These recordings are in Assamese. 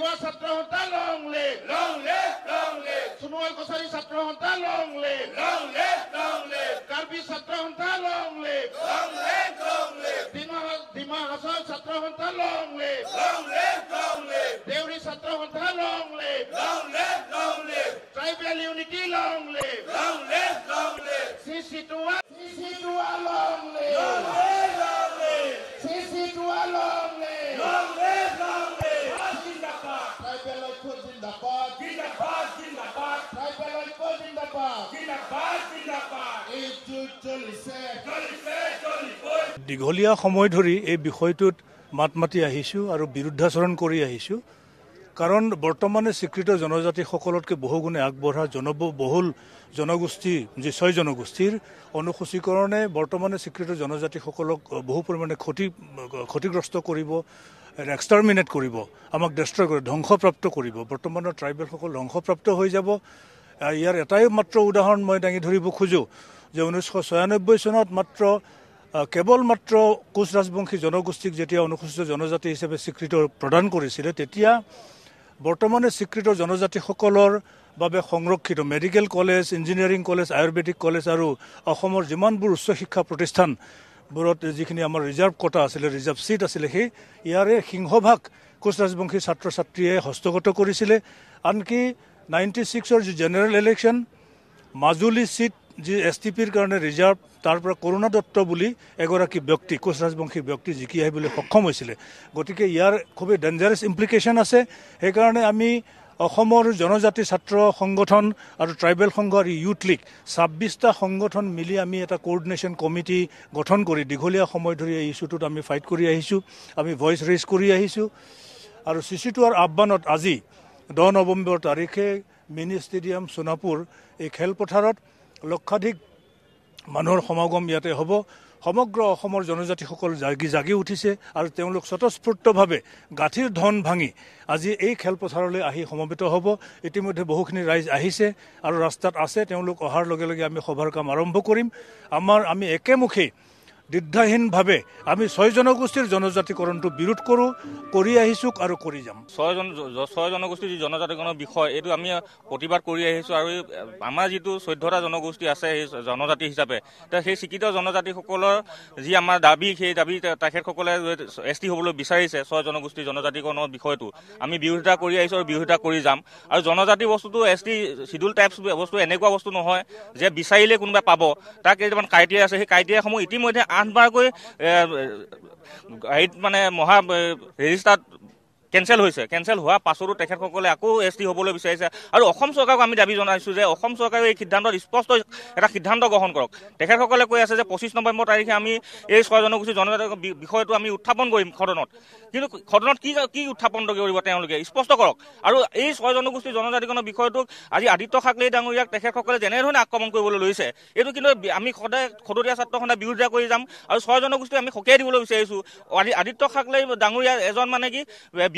Bedua Satra Honta long live. Long live, long live. Sunual Kosari Satra Honta long live. Long live, long live. Karbi Satra Honta long live. Long live, long live. Dima Hassan Satra Honta long live. Long live, long live. Deuri Satra Honta long live. Long live, long live. Tribal unity long live. Long live, long live. CC2A long live. Long live, long live. CC2A long live. Long live, long live. Zindabad. Tribal Icon Zindabad. Zindabad, Zindabad. Tribal Icon Zindabad. Zindabad, Zindabad. Ejulise. দীঘলীয়া সময় ধৰি এই বিষয়টোত মাত মাতি আহিছোঁ আৰু বিৰুদ্ধাচৰণ কৰি আহিছোঁ কাৰণ বৰ্তমানে স্বীকৃত জনজাতিসকলতকৈ বহুগুণে আগবঢ়া জনবহুল জনগোষ্ঠী যি 6 জনগোষ্ঠীৰ অনুসূচীকৰণে বৰ্তমানে স্বীকৃত জনজাতিসকলক বহু পৰিমাণে ক্ষতিগ্ৰস্ত কৰিব এক্সটাৰমিনেট কৰিব আমাক ডেষ্ট্ৰয় কৰিব ধ্বংসপ্ৰাপ্ত কৰিব বৰ্তমানৰ ট্ৰাইবেলসকল ধ্বংসপ্ৰাপ্ত হৈ যাব ইয়াৰ এটাই মাত্ৰ উদাহৰণ মই দাঙি ধৰিব খোজোঁ যে 1996 চনত কেৱল মাত্ৰ কোচ ৰাজবংশী জনগোষ্ঠীক যেতিয়া অনুসূচিত জনজাতি হিচাপে স্বীকৃত প্ৰদান কৰিছিলে তেতিয়া বৰ্তমানে স্বীকৃত জনজাতিসকলৰ বাবে সংৰক্ষিত medical college engineering college Ayurvedic college আৰু অসমৰ যিমানবোৰ উচ্চ শিক্ষা প্ৰতিষ্ঠানবোৰত যিখিনি আমাৰ ৰিজাৰ্ভ কোটা আছিলে ৰিজাৰ্ভ চিট আছিলে সেই ইয়াৰে সিংহভাগ কোচ ৰাজবংশী ছাত্ৰ ছাত্ৰীয়ে হস্তগত কৰিছিলে আনকি 96ৰ যি জেনেৰেল ইলেকশ্যন মাজুলী চিট যি STPৰ কাৰণে ৰিজাৰ্ভ তাৰ পৰা কৰোণা দত্ত বুলি এগৰাকী ব্যক্তি কোচ ৰাজবংশী ব্যক্তি জিকি আহিবলৈ সক্ষম হৈছিলে গতিকে ইয়াৰ খুবেই ডেঞ্জাৰাছ ইমপ্লিকেশ্যন আছে সেইকাৰণে আমি অসমৰ জনজাতি ছাত্ৰ সংগঠন আৰু ট্ৰাইবেল সংঘ আৰু ইউথ লীগ 26টা সংগঠন মিলি আমি এটা কোঅৰ্ডিনেশ্যন কমিটি গঠন কৰি দীঘলীয়া সময় ধৰি এই ইছ্যুটোত আমি ফাইট কৰি আহিছোঁ আমি ভইচ ৰেইজ কৰি আহিছোঁ আৰু CC2R আহ্বানত আজি 10 নৱেম্বৰ তাৰিখে মিনি ষ্টেডিয়াম সোনাপুৰ এই খেলপথাৰত লক্ষাধিক মানুহৰ সমাগম ইয়াতে হ'ব সমগ্ৰ অসমৰ জনজাতিসকল জাগি উঠিছে আৰু তেওঁলোক স্বতঃস্ফূৰ্তভাৱে গাঁঠিৰ ধন ভাঙি আজি এই খেলপথাৰলৈ আহি সমবেত হ'ব ইতিমধ্যে বহুখিনি ৰাইজ আহিছে আৰু ৰাস্তাত আছে তেওঁলোক অহাৰ লগে লগে আমি সভাৰ কাম আৰম্ভ কৰিম আমি একেমুখে দ্বিধাহীনভাৱে আমি 6 জনগোষ্ঠীৰ জনজাতিকৰণটো বিৰোধ কৰি আহিছোঁ আৰু কৰি যাম 6 জনগোষ্ঠীৰ যি জনজাতিকৰণৰ বিষয় এইটো আমি প্ৰতিবাদ কৰি আহিছোঁ আৰু আমাৰ যিটো 14টা জনগোষ্ঠী আছে সেই জনজাতি হিচাপে সেই স্বীকৃত জনজাতিসকলৰ যি আমাৰ দাবী সেই দাবী তেখেতসকলে ST হ'বলৈ বিচাৰিছে 6 জনগোষ্ঠীৰ জনজাতিকৰণৰ বিষয়টো আমি বিৰোধিতা কৰি আহিছোঁ আৰু বিৰোধিতা কৰি যাম আৰু জনজাতি বস্তুটো ST শিডিউল টাইপছ বস্তু এনেকুৱা বস্তু নহয় যে বিচাৰিলে কোনোবাই পাব তাৰ কেইটামান ক্ৰাইটেৰিয়া আছে সেই ক্ৰাইটেৰিয়াসমূহ ইতিমধ্যে 8 বাৰকৈ মানে ৰেজিষ্টাৰ্ড কেঞ্চেল হোৱা পাছতো তেখেতসকলে আকৌ ST হ'বলৈ বিচাৰিছে আৰু অসম চৰকাৰক আমি দাবী জনাইছোঁ যে অসম চৰকাৰে এই সিদ্ধান্তত স্পষ্ট এটা সিদ্ধান্ত গ্ৰহণ কৰক তেখেতসকলে কৈ আছে যে 25 নৱেম্বৰ তাৰিখে আমি এই 6 জনগোষ্ঠীৰ জনজাতিৰ বিষয়টো আমি উত্থাপন কৰিম সদনত কিন্তু সদনত কি উত্থাপন কৰিব তেওঁলোকে স্পষ্ট কৰক আৰু এই 6 জনগোষ্ঠীৰ জনজাতিকৰণৰ বিষয়টোক আজি আদিত্য ঠাকৰে ডাঙৰীয়াক তেখেতসকলে যেনেধৰণে আক্ৰমণ কৰিবলৈ লৈছে এইটো কিন্তু আমি সদায় খদৰীয়া ছাত্ৰ সন্থাই বিৰোধিতা কৰি যাম আৰু 6 জনগোষ্ঠী আমি সকীয়াই দিবলৈ বিচাৰিছোঁ আদিত্য ঠাকৰে ডাঙৰীয়া এজন মানে কি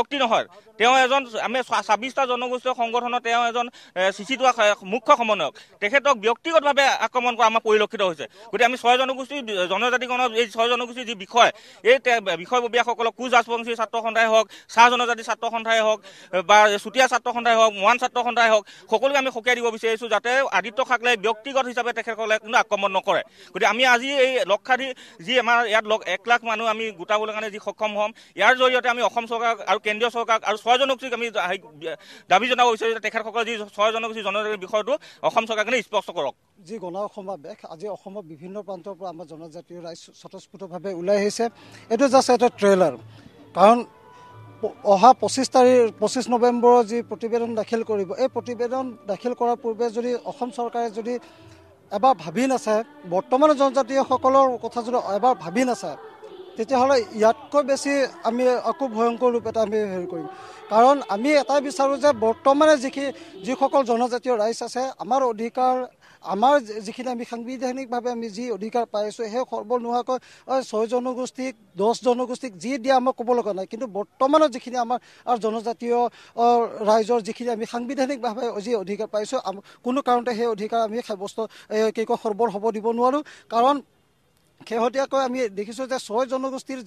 ব্যক্তি নহয় তেওঁ এজন আমি 26টা জনগোষ্ঠীয় সংগঠনৰ তেওঁ এজন CC2R মুখ্য সমন্বয়ক তেখেতক ব্যক্তিগতভাৱে আক্ৰমণ কৰা আমাৰ পৰিলক্ষিত হৈছে গতিকে আমি 6 জনগোষ্ঠীৰ জনজাতিকৰণৰ এই 6 জনগোষ্ঠীৰ যি বিষয় এই বিষয়ববীয়াসকলক কোচ ৰাজবংশী ছাত্ৰ সন্থাই হওক চাহ জনজাতি ছাত্ৰ সন্থাই হওক বা চুতীয়া ছাত্ৰ সন্থাই হওক মৰাণ ছাত্ৰ সন্থাই হওক সকলোকে আমি সকীয়াই দিব বিচাৰিছোঁ যাতে আদিত্য ঠাকৰে ব্যক্তিগত হিচাপে তেখেতসকলে কোনো আক্ৰমণ নকৰে গতিকে আমি আজি এই লক্ষাধিক যি আমাৰ ইয়াত 1 লাখ মানুহ আমি গোটাবলৈ কাৰণে যি সক্ষম হ'ম ইয়াৰ জৰিয়তে আমি অসম চৰকাৰ আৰু কেন্দ্ৰীয় চৰকাৰ আৰু 6 জনগোষ্ঠীক আমি দাবী জনাব বিচাৰিছোঁ যে তেখেতসকলে যি 6 জনগোষ্ঠীৰ জনজাতিৰ বিষয়টো অসম চৰকাৰে স্পষ্ট কৰক যি গণ সমাৱেশ আজি অসমৰ বিভিন্ন প্ৰান্তৰ পৰা আমাৰ জনজাতীয় ৰাইজ স্বতঃস্ফূৰ্তভাৱে ওলাই আহিছে এইটো জাষ্ট এটা ট্ৰেইলাৰ কাৰণ অহা 25 নৱেম্বৰৰ যি প্ৰতিবেদন দাখিল কৰিব এই প্ৰতিবেদন দাখিল কৰাৰ পূৰ্বে যদি অসম চৰকাৰে যদি এবাৰ ভাবি নাচায় বৰ্তমানৰ জনজাতীয়সকলৰ কথা যদি এবাৰ ভাবি নাচায় তেতিয়াহ'লে ইয়াতকৈ বেছি আমি আকৌ ভয়ংকৰ ৰূপ এটা আমি হেৰি কৰিম কাৰণ আমি এটাই বিচাৰোঁ যে বৰ্তমানে যিসকল জনজাতীয় ৰাইজ আছে আমাৰ অধিকাৰ আমাৰ যিখিনি আমি সাংবিধানিকভাৱে আমি যি অধিকাৰ পাইছোঁ সেই সৰ্ব নোহোৱাকৈ 6 জনগোষ্ঠীক 10 জনগোষ্ঠীক যি দিয়া আমাক ক'ব লগা নাই কিন্তু বৰ্তমানৰ যিখিনি আমাৰ জনজাতীয় ৰাইজৰ যিখিনি আমি সাংবিধানিকভাৱে যি অধিকাৰ পাইছোঁ কোনো কাৰণতে সেই অধিকাৰ আমি সাব্যস্ত সৰ্বৰ হ'ব দিব নোৱাৰোঁ কাৰণ শেহতীয়াকৈ আমি দেখিছোঁ যে 6 জনগোষ্ঠীৰ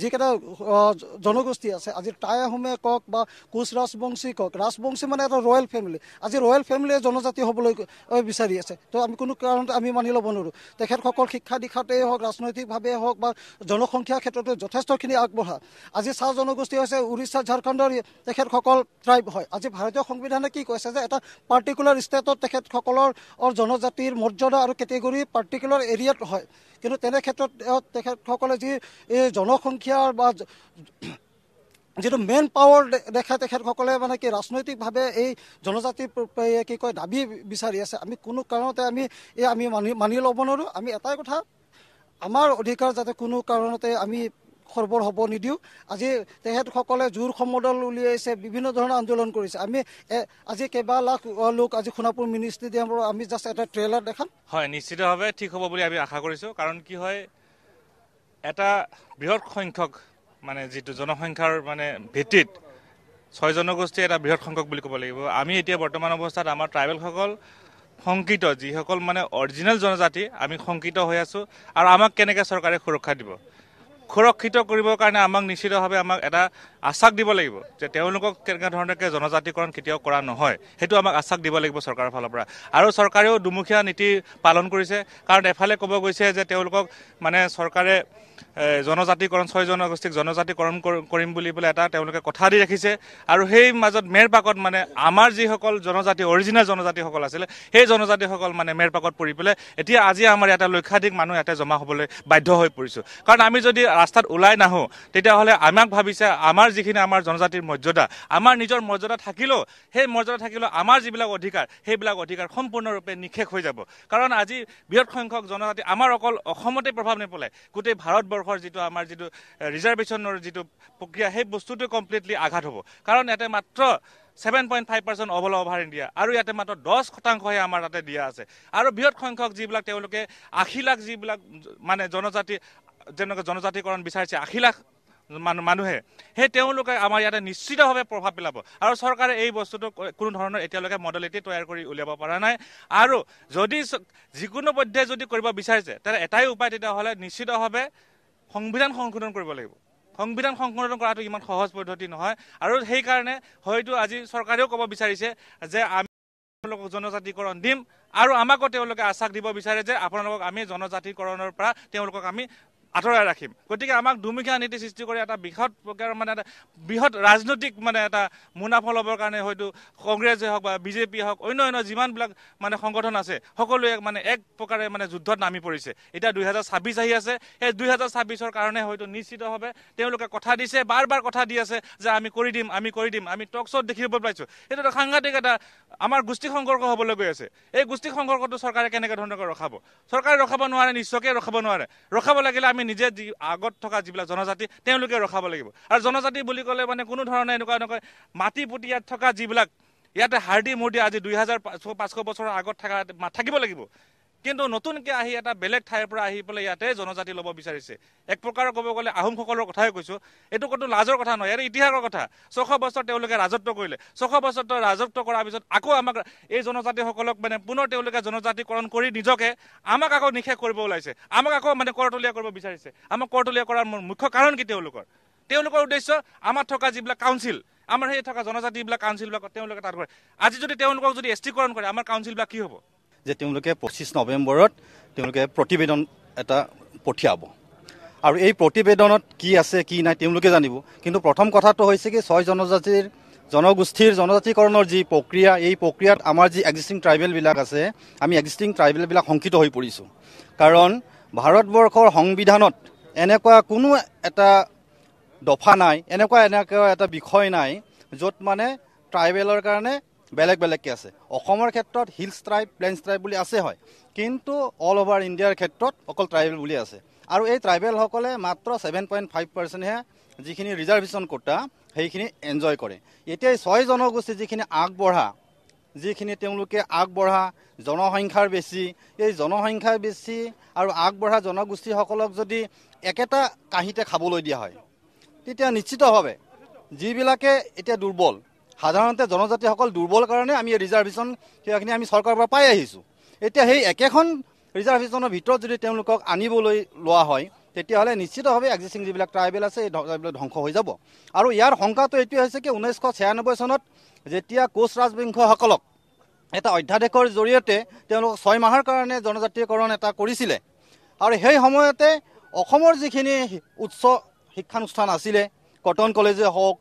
যিকেইটা জনগোষ্ঠী আছে, আজি টাই আহোমে কওক বা কোচ ৰাজবংশী কওক, ৰাজবংশী মানে এটা ৰয়েল ফেমিলি, আজি ৰয়েল ফেমিলিয়ে জনজাতি হ'বলৈ বিচাৰি আছে। তো আমি কোনো কাৰণতে আমি মানি ল'ব নোৱাৰোঁ। তেখেতসকল শিক্ষা দীক্ষাতেই হওক, ৰাজনৈতিকভাৱে হওক বা জনসংখ্যাৰ ক্ষেত্ৰতো যথেষ্টখিনি আগবঢ়া। আজি চাহ জনগোষ্ঠী হৈছে উৰিষ্যা, ঝাৰখণ্ডৰ তেখেতসকল ট্ৰাইব হয়। আজি ভাৰতীয় সংবিধানে কি কৈছে যে এটা পাৰ্টিকুলাৰ ষ্টেটত তেখেতসকলৰ জনজাতিৰ মৰ্যাদা আৰু কেটেগৰী পাৰ্টিকুলাৰ এৰিয়াত হয়। কিন্তু তেনে ক্ষেত্ৰত তেখেতসকলে যি এই জনসংখ্যাৰ বা যিটো মেইন পাৱাৰ দেখায়, তেখেতসকলে মানে কি ৰাজনৈতিকভাৱে এই জনজাতিৰ কি কয় দাবী বিচাৰি আছে। আমি কোনো কাৰণতে আমি মানি ল'ব নোৱাৰোঁ। আমি এটাই কথা, আমাৰ অধিকাৰ যাতে কোনো কাৰণতে আমি খৰ্বৰ হ'ব নিদিওঁ। আজি তেখেতসকলে জোৰ সমদল উলিয়াইছে, বিভিন্ন ধৰণৰ আন্দোলন কৰিছে। আমি আজি কেইবা লাখ লোক আজি সোণাপুৰ মিনি ষ্টেডিয়ামৰ আমি জাষ্ট এটা ট্ৰেইলাৰ দেখাম। হয়, নিশ্চিতভাৱে ঠিক হ'ব বুলি আমি আশা কৰিছোঁ। কাৰণ কি হয়, এটা বৃহৎ সংখ্যক মানে যিটো জনসংখ্যাৰ মানে ভিত্তিত 6 জনগোষ্ঠী এটা বৃহৎ সংখ্যক বুলি ক'ব লাগিব। আমি এতিয়া বৰ্তমান অৱস্থাত আমাৰ ট্ৰাইবেলসকল শংকিত, যিসকল মানে অৰিজিনেল জনজাতি, আমি শংকিত হৈ আছোঁ। আৰু আমাক কেনেকৈ চৰকাৰে সুৰক্ষা দিব, সুৰক্ষিত কৰিবৰ কাৰণে আমাক নিশ্চিতভাৱে আমাক এটা আশ্বাস দিব লাগিব যে তেওঁলোকক কেনেকুৱা ধৰণে জনজাতিকৰণ কেতিয়াও কৰা নহয়, সেইটো আমাক আশ্বাস দিব লাগিব চৰকাৰৰ ফালৰ পৰা। আৰু চৰকাৰেও দুমুখীয়া নীতি পালন কৰিছে। কাৰণ এফালে ক'ব গৈছে যে তেওঁলোকক মানে চৰকাৰে জনজাতিকৰণ 6 জনগোষ্ঠীক জনজাতিকৰণ কৰিম বুলি পেলাই এটা তেওঁলোকে কথা দি ৰাখিছে। আৰু সেই মাজত মেৰ পাকত মানে আমাৰ যিসকল জনজাতি অৰিজিনেল জনজাতিসকল আছিলে, সেই জনজাতিসকল মানে মেৰ পাকত পৰি পেলাই এতিয়া আজি আমাৰ ইয়াতে লক্ষাধিক মানুহ ইয়াতে জমা হ'বলৈ বাধ্য হৈ পৰিছোঁ। কাৰণ আমি যদি ৰাস্তাত ওলাই নাহোঁ, তেতিয়াহ'লে আমাক ভাবিছে আমাৰ যিখিনি আমাৰ জনজাতিৰ মৰ্যাদা, আমাৰ নিজৰ মৰ্যাদা থাকিলেও সেই মৰ্যাদা থাকিলেও আমাৰ যিবিলাক অধিকাৰ, সেইবিলাক অধিকাৰ সম্পূৰ্ণৰূপে নিঃশেষ হৈ যাব। কাৰণ আজি বৃহৎ সংখ্যক জনজাতি আমাৰ অকল অসমতে প্ৰভাৱ নেপেলায়, গোটেই ভাৰতবৰ্ষৰ যিটো আমাৰ যিটো ৰিজাৰ্ভেশ্যনৰ যিটো প্ৰক্ৰিয়া, সেই বস্তুটো কমপ্লিটলি আঘাত হ'ব। কাৰণ ইয়াতে মাত্ৰ 7.5% অল অভাৰ ইণ্ডিয়া, আৰু ইয়াতে মাত্ৰ 10% আমাৰ তাতে দিয়া আছে। আৰু বৃহৎ সংখ্যক যিবিলাক তেওঁলোকে 80 লাখ যিবিলাক মানে জনজাতি যেনেকৈ জনজাতিকৰণ বিচাৰিছে 80 লাখ মানুহে, সেই তেওঁলোকে আমাৰ ইয়াতে নিশ্চিতভাৱে প্ৰভাৱ পেলাব। আৰু চৰকাৰে এই বস্তুটো কোনো ধৰণৰ এতিয়ালৈকে মডেলিটি তৈয়াৰ কৰি উলিয়াব পৰা নাই। আৰু যদি যিকোনো পৰ্যায়ে যদি কৰিব বিচাৰিছে, তেনে এটাই উপায়, তেতিয়াহ'লে নিশ্চিতভাৱে সংবিধান সংশোধন কৰিব লাগিব। সংবিধান সংশোধন কৰাটো ইমান সহজ পদ্ধতি নহয়। আৰু সেইকাৰণে হয়তো আজি চৰকাৰেও ক'ব বিচাৰিছে যে আমি তেওঁলোকক জনজাতিকৰণ দিম, আৰু আমাকো তেওঁলোকে আশ্বাস দিব বিচাৰে যে আপোনালোকক আমি জনজাতিকৰণৰ পৰা তেওঁলোকক আমি আঁতৰাই ৰাখিম। গতিকে আমাক দুমুখীয়া নীতি সৃষ্টি কৰি এটা বৃহৎ প্ৰকাৰৰ মানে এটা বৃহৎ ৰাজনৈতিক মানে এটা মুনাফা ল'বৰ কাৰণে হয়তো কংগ্ৰেছে হওক বা বিজেপি হওক অন্য যিমানবিলাক মানে সংগঠন আছে, সকলোৱে মানে এক প্ৰকাৰে মানে যুদ্ধত নামি পৰিছে। এতিয়া 2026 আহি আছে, সেই 2026ৰ কাৰণে হয়তো নিশ্চিতভাৱে তেওঁলোকে কথা দিছে, বাৰ কথা দি আছে যে আমি কৰি দিম। আমি টক শ্ব'ত দেখিব পাইছোঁ। এইটো এটা সাংঘাতিক এটা আমাৰ গোষ্ঠী সংঘৰ্ষ হ'বলৈ গৈ আছে। এই গোষ্ঠী সংঘৰ্ষটো চৰকাৰে কেনেকৈ ধৰণকৈ ৰখাব? চৰকাৰে ৰখাব নোৱাৰে, নিশ্চয়কৈ ৰখাব নোৱাৰে। ৰখাব লাগিলে আমি নিজে আগত থকা যিবিলাক জনজাতি, তেওঁলোকে ৰখাব লাগিব। আৰু জনজাতি বুলি ক'লে মানে কোনো ধৰণে এনেকুৱা মাটি পুতি ইয়াত থকা যিবিলাক ইয়াতে হাৰ্ডি মুৰ্ডি আজি 2500 বছৰৰ আগত থাকিব লাগিব, কিন্তু নতুনকৈ আহি এটা বেলেগ ঠাইৰ পৰা আহি পেলাই ইয়াতে জনজাতি ল'ব বিচাৰিছে। এক প্ৰকাৰৰ ক'ব গ'লে আহোমসকলৰ কথাই কৈছোঁ, এইটো কোনো লাজৰ কথা নহয়, ইয়াৰ ইতিহাসৰ কথা। 600 বছৰ তেওঁলোকে ৰাজত্ব কৰিলে, 600 বছৰ ৰাজত্ব কৰাৰ পিছত আকৌ আমাক এই জনজাতিসকলক মানে পুনৰ তেওঁলোকে জনজাতিকৰণ কৰি নিজকে আমাক আকৌ নিষেধ কৰিব ওলাইছে, আমাক আকৌ মানে কৰতলীয়া কৰিব বিচাৰিছে। আমাক কৰতলীয়া কৰাৰ মুখ্য কাৰণ কি? তেওঁলোকৰ উদ্দেশ্য আমাৰ থকা যিবিলাক কাউন্সিল, আমাৰ সেই থকা জনজাতিবিলাক কাউন্সিলবিলাক তেওঁলোকে তাত কৰে। আজি যদি তেওঁলোকক যদি এছটিকৰণ কৰে, আমাৰ কাউন্সিলবিলাক কি হ'ব? যে তেওঁলোকে 25 নৱেম্বৰত তেওঁলোকে প্ৰতিবেদন এটা পঠিয়াব, আৰু এই প্ৰতিবেদনত কি আছে কি নাই তেওঁলোকে জানিব। কিন্তু প্ৰথম কথাটো হৈছে কি, 6 জনগোষ্ঠীৰ জনজাতিকৰণৰ যি প্ৰক্ৰিয়া, এই প্ৰক্ৰিয়াত আমাৰ যি এক্সিষ্টিং ট্ৰাইবেলবিলাক আছে, আমি এক্সিষ্টিং ট্ৰাইবেলবিলাক শংকিত হৈ পৰিছোঁ। কাৰণ ভাৰতবৰ্ষৰ সংবিধানত এনেকুৱা কোনো এটা দফা নাই, এনেকুৱা এটা বিষয় নাই য'ত মানে ট্ৰাইবেলৰ কাৰণে বেলেগকৈ আছে। অসমৰ ক্ষেত্ৰত হিলছ ট্ৰাইব, প্লেইনছ ট্ৰাইব বুলি আছে হয়, কিন্তু অল অভাৰ ইণ্ডিয়াৰ ক্ষেত্ৰত অকল ট্ৰাইবেল বুলি আছে। আৰু এই ট্ৰাইবেলসকলে মাত্ৰ 7.5%হে যিখিনি ৰিজাৰ্ভেশ্যন কোটা সেইখিনি এনজয় কৰে। এতিয়া 6 জনগোষ্ঠী যিখিনি তেওঁলোকে আগবঢ়া জনসংখ্যাৰ বেছি, এই জনসংখ্যাৰ বেছি আৰু আগবঢ়া জনগোষ্ঠীসকলক যদি একেটা কাঁহীতে খাবলৈ দিয়া হয়, তেতিয়া নিশ্চিতভাৱে যিবিলাকে এতিয়া দুৰ্বল, সাধাৰণতে জনজাতিসকল দুৰ্বল কাৰণে আমি ৰিজাৰ্ভেশ্যন সেইখিনি আমি চৰকাৰৰ পৰা পাই আহিছোঁ। এতিয়া সেই একেখন ৰিজাৰ্ভেশ্যনৰ ভিতৰত যদি তেওঁলোকক আনিবলৈ লোৱা হয় তেতিয়াহ'লে নিশ্চিতভাৱে এক্সিষ্টিং যিবিলাক ট্ৰাইবেল আছে এই ধ্বংস হৈ যাব। আৰু ইয়াৰ শংকাটো এইটোৱে হৈছে কি 1996 চনত যেতিয়া কোচ ৰাজবংশীসকলক এটা অধ্যাদেশৰ জৰিয়তে তেওঁলোকক 6 মাহৰ কাৰণে জনজাতীয়কৰণ এটা কৰিছিলে আৰু সেই সময়তে অসমৰ যিখিনি উচ্চ শিক্ষানুষ্ঠান আছিলে কটন কলেজে হওক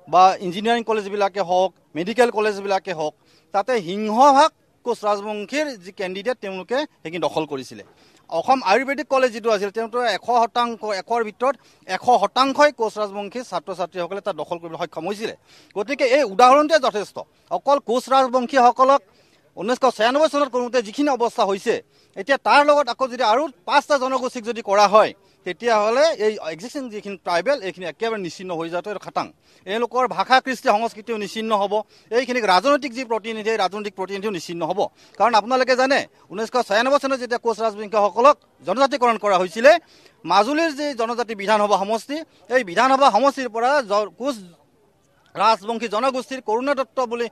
বা ইঞ্জিনিয়াৰিং কলেজবিলাকে হওক মেডিকেল কলেজবিলাকে হওক তাতে সিংহভাগ কোচ ৰাজবংশীৰ যি কেণ্ডিডেট তেওঁলোকে সেইখিনি দখল কৰিছিলে। অসম আয়ুৰ্বেদিক কলেজ যিটো আছিল তেওঁতো 100% ভিতৰত 100%ই কোচ ৰাজবংশী ছাত্ৰ ছাত্ৰীসকলে তাত দখল কৰিবলৈ সক্ষম হৈছিলে। গতিকে এই উদাহৰণটোৱে যথেষ্ট। অকল কোচ ৰাজবংশীসকলক 1996 চনত কৰোঁতে যিখিনি অৱস্থা হৈছে এতিয়া তাৰ লগত আকৌ যদি আৰু 5টা জনগোষ্ঠীক যদি কৰা হয় তেতিয়াহ'লে এই এক্সিষ্টিং যিখিনি ট্ৰাইবেল এইখিনি একেবাৰে নিশ্চিন্ন হৈ যোৱাটো এটা খাটাং। এওঁলোকৰ ভাষা কৃষ্টি সংস্কৃতিও নিশ্চিন্ন হ'ব, এইখিনিক ৰাজনৈতিক যি প্ৰতিনিধি ৰাজনৈতিক প্ৰতিনিধিও নিশ্চিন্ন হ'ব। কাৰণ আপোনালোকে জানে 1996 চনত যেতিয়া কোচ ৰাজবংশীসকলক জনজাতিকৰণ কৰা হৈছিলে মাজুলীৰ যি জনজাতি বিধানসভা সমষ্টি এই বিধানসভা সমষ্টিৰ পৰা কোচ ৰাজবংশী জনগোষ্ঠীৰ কৰুণা দত্ত বুলি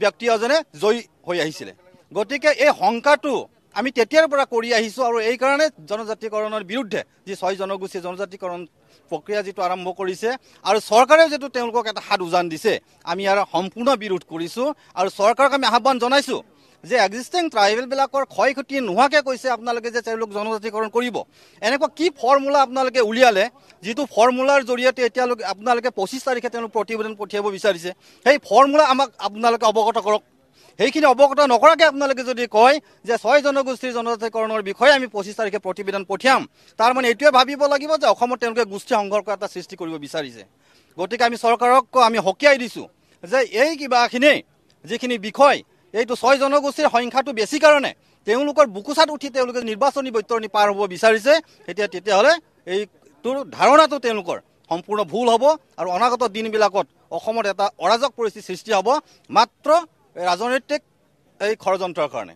ব্যক্তি এজনে জয়ী হৈ আহিছিলে। গতিকে এই শংকাটো আমি তেতিয়াৰ পৰা কৰি আহিছোঁ আৰু এই কাৰণে জনজাতিকৰণৰ বিৰুদ্ধে যি 6 জনগোষ্ঠী জনজাতিকৰণ প্ৰক্ৰিয়া যিটো আৰম্ভ কৰিছে আৰু চৰকাৰেও যিটো তেওঁলোকক এটা হাত উজান দিছে আমি ইয়াৰ সম্পূৰ্ণ বিৰোধ কৰিছোঁ আৰু চৰকাৰক আমি আহ্বান জনাইছোঁ যে এক্সিষ্টিং ট্ৰাইবেলবিলাকৰ ক্ষয় ক্ষতি নোহোৱাকৈ কৈছে আপোনালোকে যে তেওঁলোক জনজাতিকৰণ কৰিব। এনেকুৱা কি ফৰ্মুলা আপোনালোকে উলিয়ালে যিটো ফৰ্মুলাৰ জৰিয়তে এতিয়ালৈকে আপোনালোকে 25 তাৰিখে তেওঁলোক প্ৰতিবেদন পঠিয়াব বিচাৰিছে সেই ফৰ্মুলা আমাক আপোনালোকে অৱগত কৰক। সেইখিনি অৱগত নকৰাকৈ আপোনালোকে যদি কয় যে 6 জনগোষ্ঠীৰ জনজাতিকৰণৰ বিষয়ে আমি 25 তাৰিখে প্ৰতিবেদন পঠিয়াম তাৰমানে এইটোৱে ভাবিব লাগিব যে অসমত তেওঁলোকে গোষ্ঠী সংঘৰ্ষ এটা সৃষ্টি কৰিব বিচাৰিছে। গতিকে আমি চৰকাৰক আমি সকীয়াই দিছোঁ যে এই কিবাখিনি যিখিনি বিষয় এইটো 6 জনগোষ্ঠীৰ সংখ্যাটো বেছি কাৰণে তেওঁলোকৰ বুকুচাত উঠি তেওঁলোকে নিৰ্বাচনী বৈতৰণি পাৰ হ'ব বিচাৰিছে তেতিয়াহ'লে এইটোৰ ধাৰণাটো তেওঁলোকৰ সম্পূৰ্ণ ভুল হ'ব আৰু অনাগত দিনবিলাকত অসমত এটা অৰাজক পৰিস্থিতি সৃষ্টি হ'ব মাত্ৰ ৰাজনৈতিক এই ষড়যন্ত্ৰৰ কাৰণে।